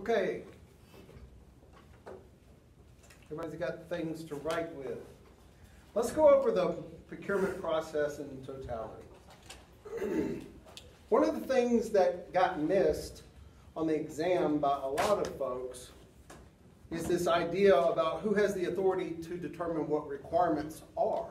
Okay. Everybody's got things to write with. Let's go over the procurement process in totality. One of the things that got missed on the exam by a lot of folks is this idea about who has the authority to determine what requirements are.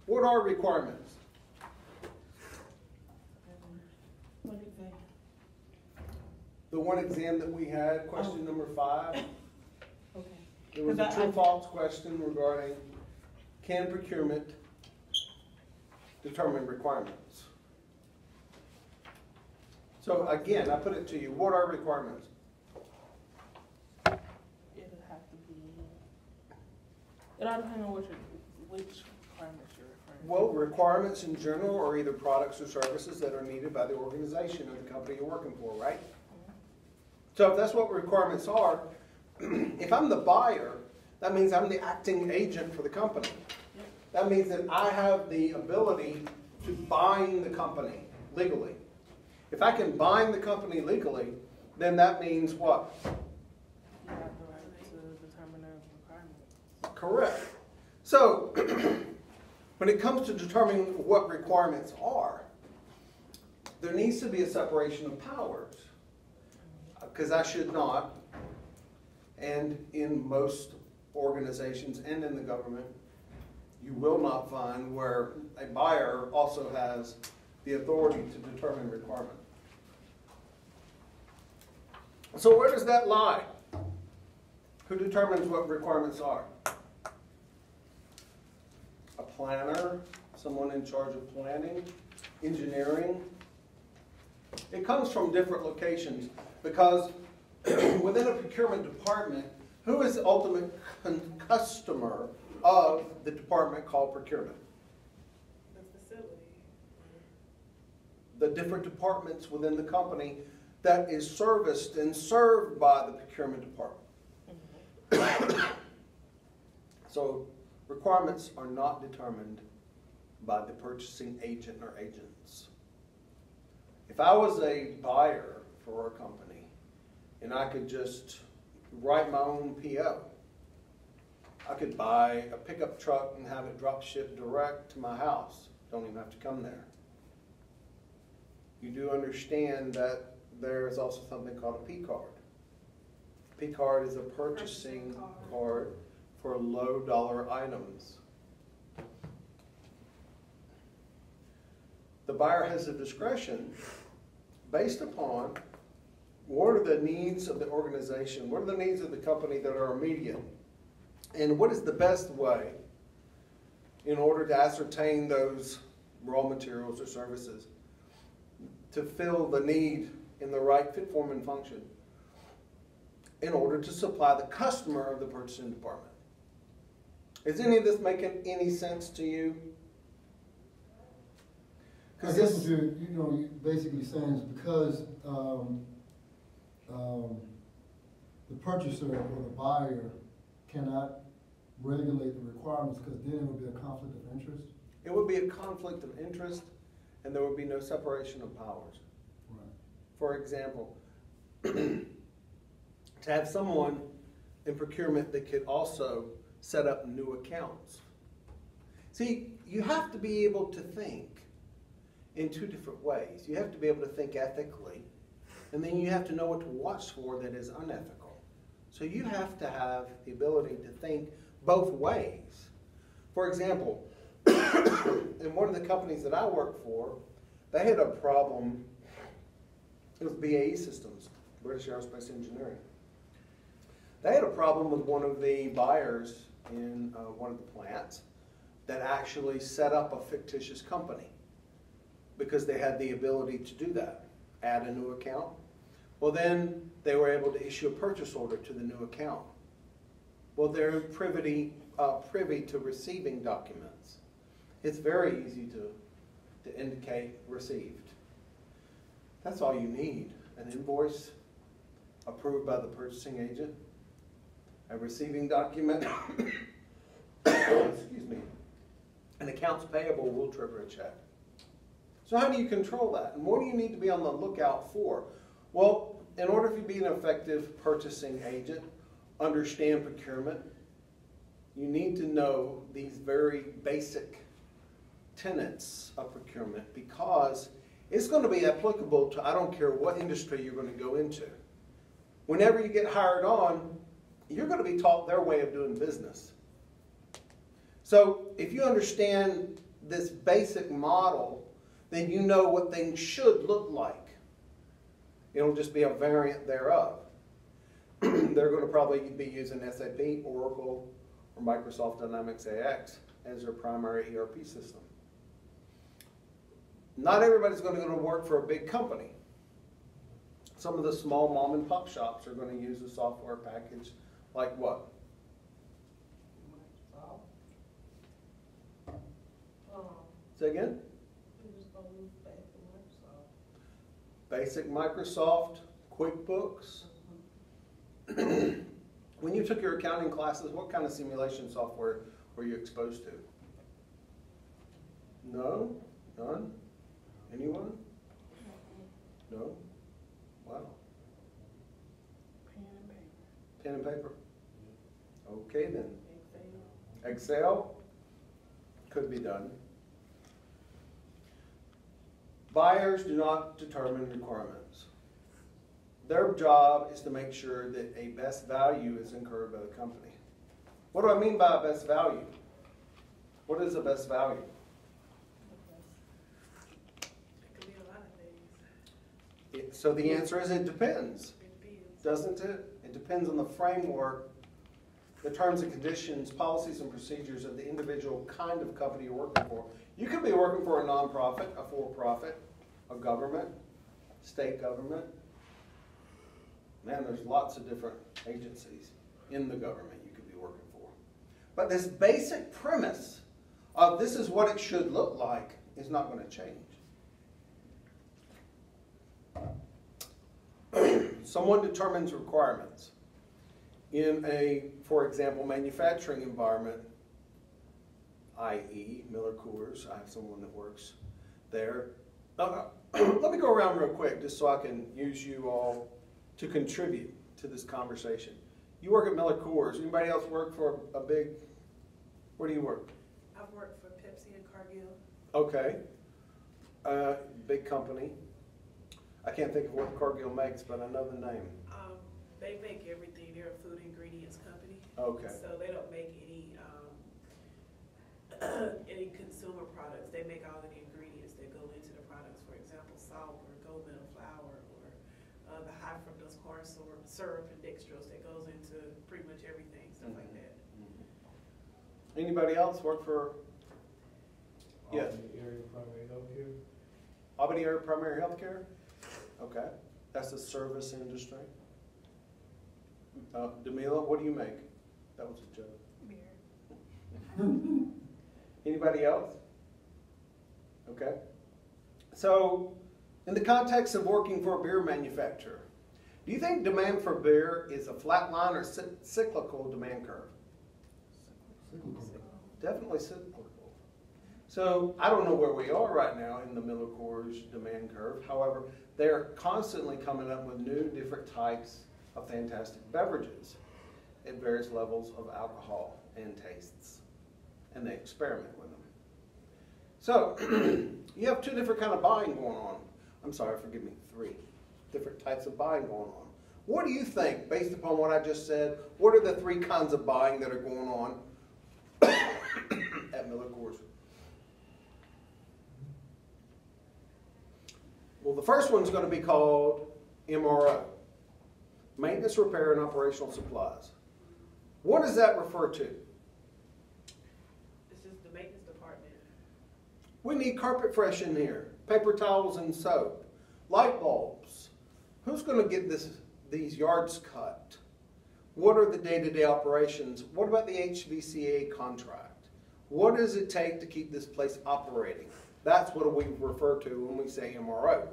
What are requirements? What exam? The one exam that we had, question number 5. Okay. There was a true-false question regarding, can procurement determine requirements? So again, I put it to you, what are requirements? It'll have to be, it all depends on which requirements you're referring to. Well, requirements in general are either products or services that are needed by the organization or the company you're working for, right? So if that's what requirements are, if I'm the buyer, that means I'm the acting agent for the company. That means that I have the ability to bind the company legally. If I can bind the company legally, then that means what? You have the right to determine their requirements. Correct. So, when it comes to determining what requirements are, there needs to be a separation of powers. Because I should not, and in most organizations and in the government, you will not find where a buyer also has the authority to determine requirements. So where does that lie? Who determines what requirements are? A planner, someone in charge of planning, engineering. It comes from different locations because within a procurement department, who is the ultimate customer of the department called procurement? The facility. The different departments within the company that is serviced and served by the procurement department. So requirements are not determined by the purchasing agent or agents. If I was a buyer for a company and I could just write my own PO, I could buy a pickup truck and have it drop shipped direct to my house. Don't even have to come there. You do understand that there is also something called a P card. P card is a purchasing card for low dollar items. The buyer has the discretion based upon what are the needs of the organization, what are the needs of the company that are immediate, and what is the best way in order to ascertain those raw materials or services to fill the need in the right fit, form, and function in order to supply the customer of the purchasing department. Is any of this making any sense to you? I guess what you're basically saying is because the purchaser or the buyer cannot regulate the requirements, because then it would be a conflict of interest? It would be a conflict of interest, and there would be no separation of powers. Right. For example, to have someone in procurement that could also set up new accounts. See, you have to be able to think in two different ways. You have to be able to think ethically, and then you have to know what to watch for that is unethical. So you have to have the ability to think both ways. For example, in one of the companies that I worked for, they had a problem. It was BAE Systems, British Aerospace Engineering. They had a problem with one of the buyers in one of the plants that actually set up a fictitious company because they had the ability to do that, add a new account. Well, then they were able to issue a purchase order to the new account. Well, they're privy to receiving documents. It's very easy to indicate received. That's all you need. An invoice approved by the purchasing agent, a receiving document, excuse me, an accounts payable will trigger a check. So how do you control that? And what do you need to be on the lookout for? Well, in order to be an effective purchasing agent, understand procurement, you need to know these very basic tenets of procurement, because it's going to be applicable to, I don't care what industry you're going to go into. Whenever you get hired on, you're going to be taught their way of doing business. So if you understand this basic model, then you know what things should look like. It'll just be a variant thereof. They're going to probably be using SAP, Oracle, or Microsoft Dynamics AX as their primary ERP system. Not everybody's going to go to work for a big company. Some of the small mom and pop shops are going to use a software package like what? Say again? Basic Microsoft, QuickBooks. When you took your accounting classes, what kind of simulation software were you exposed to? No? None? Anyone? No? Wow. Pen and paper. Okay then. Excel? Could be done. Buyers do not determine requirements. Their job is to make sure that a best value is incurred by the company. What do I mean by a best value? What is a best value? It could be a lot of things. So the answer is it depends. Doesn't it? It depends on the framework, the terms and conditions, policies and procedures of the individual kind of company you're working for. You could be working for a nonprofit, a for-profit, a government, state government. Man, there's lots of different agencies in the government you could be working for. But this basic premise of this is what it should look like is not going to change. Someone determines requirements. In a, for example, manufacturing environment, i.e. Miller Coors, I have someone that works there. Let me go around real quick just so I can use you all to contribute to this conversation. You work at Miller Coors. Anybody else work for a big, where do you work? I've worked for Pepsi and Cargill. Okay. Big company. I can't think of what Cargill makes, but I know the name. They make everything. They're a food ingredients company. Okay. So they don't make any consumer products. They make all of the ingredients that go into the products. For example, salt or gold metal flour or the high fructose corn syrup and dextrose that goes into pretty much everything, stuff like that. Anybody else work for? Yes. Albany Area Primary Healthcare. Albany Area Primary Healthcare? Okay. That's the service industry. Demila, what do you make? That was a joke. Beer. Anybody else? Okay. So, in the context of working for a beer manufacturer, do you think demand for beer is a flat line or cyclical demand curve? Definitely cyclical. So, I don't know where we are right now in the Miller Coors demand curve. However, they're constantly coming up with new, different types of fantastic beverages at various levels of alcohol and tastes. And they experiment with them. So, you have two different kind of buying going on. I'm sorry, forgive me, three different types of buying going on. What do you think, based upon what I just said, what are the three kinds of buying that are going on at Miller Coors? Well, the first one's going to be called MRO, Maintenance, Repair, and Operational Supplies. What does that refer to? It's just the maintenance department. We need carpet fresh in here, paper towels and soap, light bulbs. Who's going to get these yards cut? What are the day-to-day operations? What about the HVAC contract? What does it take to keep this place operating? That's what we refer to when we say MRO.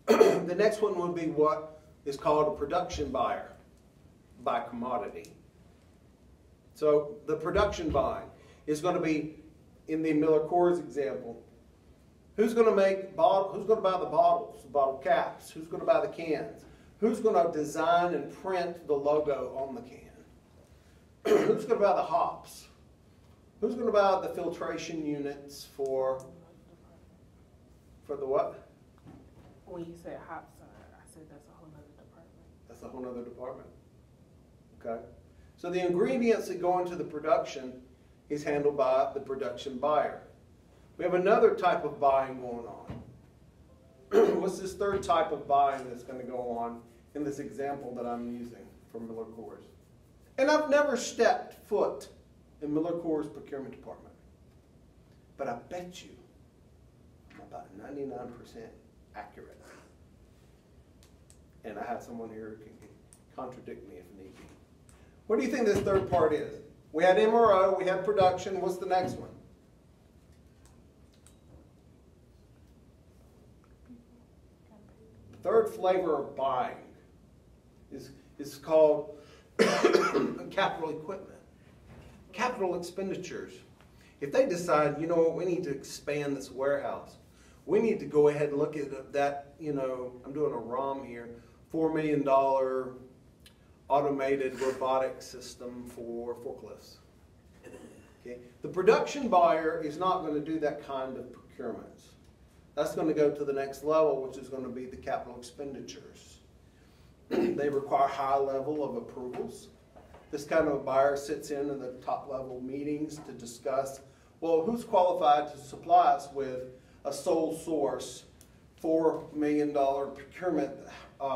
The next one would be what is called a production buyer by commodity. So the production buying is going to be, in the Miller Coors example, who's going to buy the bottles, the bottle caps? Who's going to buy the cans? Who's going to design and print the logo on the can? Who's going to buy the hops? Who's going to buy the filtration units for the what? When you said hops, I said that's a whole nother department. That's a whole other department. Okay? So the ingredients that go into the production is handled by the production buyer. We have another type of buying going on. What's this third type of buying that's going to go on in this example that I'm using from Miller Coors? And I've never stepped foot in Miller Coors procurement department. But I bet you I'm about 99% accurate. And I have someone here who can contradict me if need be. What do you think this third part is? We had MRO, we had production. What's the next one? The third flavor of buying is called capital equipment. Capital expenditures. If they decide, you know what, we need to expand this warehouse, we need to go ahead and look at that, you know, I'm doing a ROM here, $4 million automated robotic system for forklifts. Okay? The production buyer is not going to do that kind of procurements. That's going to go to the next level, which is going to be the capital expenditures. They require high level of approvals. This kind of a buyer sits in the top level meetings to discuss, well, who's qualified to supply us with a sole source $4 million procurement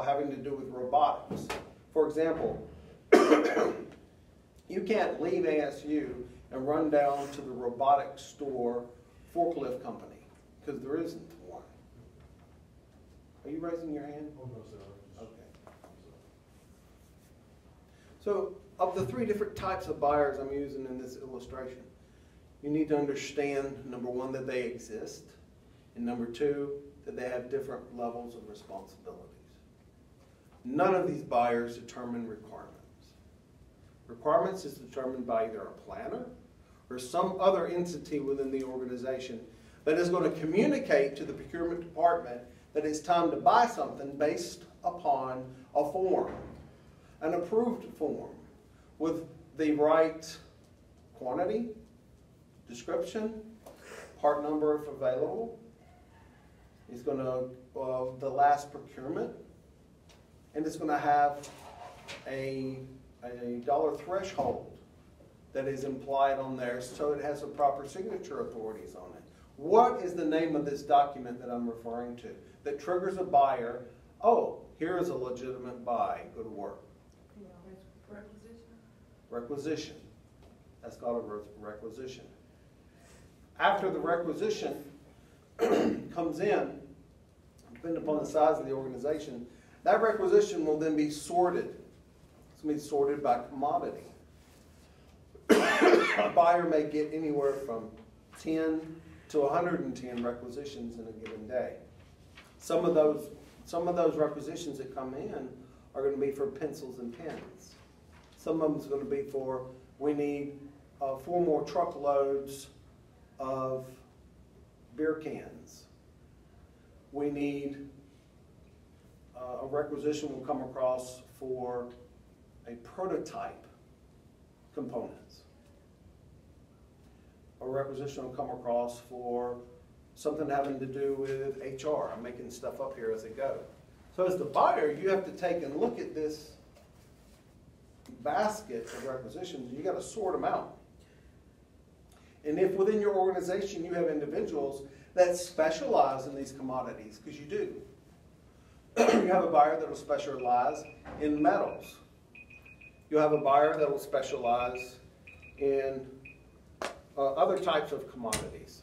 having to do with robotics. For example, you can't leave ASU and run down to the robotic store forklift company because there isn't one. Are you raising your hand? Oh, no, sir. Okay. So, of the three different types of buyers I'm using in this illustration, you need to understand, number one, that they exist, and number two, that they have different levels of responsibilities. None of these buyers determine requirements. Requirements is determined by either a planner or some other entity within the organization that is going to communicate to the procurement department that it's time to buy something based upon a form, an approved form, with the right quantity, description, part number if available. It's going to, the last procurement, and it's going to have a dollar threshold that is implied on there so it has the proper signature authorities on it. What is the name of this document that I'm referring to that triggers a buyer? Oh, here is a legitimate buy. Go to work. Requisition. That's called a requisition. After the requisition comes in, depending upon the size of the organization, that requisition will then be sorted. It's going to be sorted by commodity. A buyer may get anywhere from 10 to 110 requisitions in a given day. Some of those requisitions that come in are going to be for pencils and pens. Some of them is going to be for, we need 4 more truckloads of beer cans. We need, a requisition will come across for a prototype components. A requisition will come across for something having to do with HR. I'm making stuff up here as I go. So as the buyer, you have to take and look at this basket of requisitions, and you got to sort them out. And if within your organization you have individuals that specialize in these commodities, because you do, you have a buyer that will specialize in metals. You have a buyer that will specialize in other types of commodities.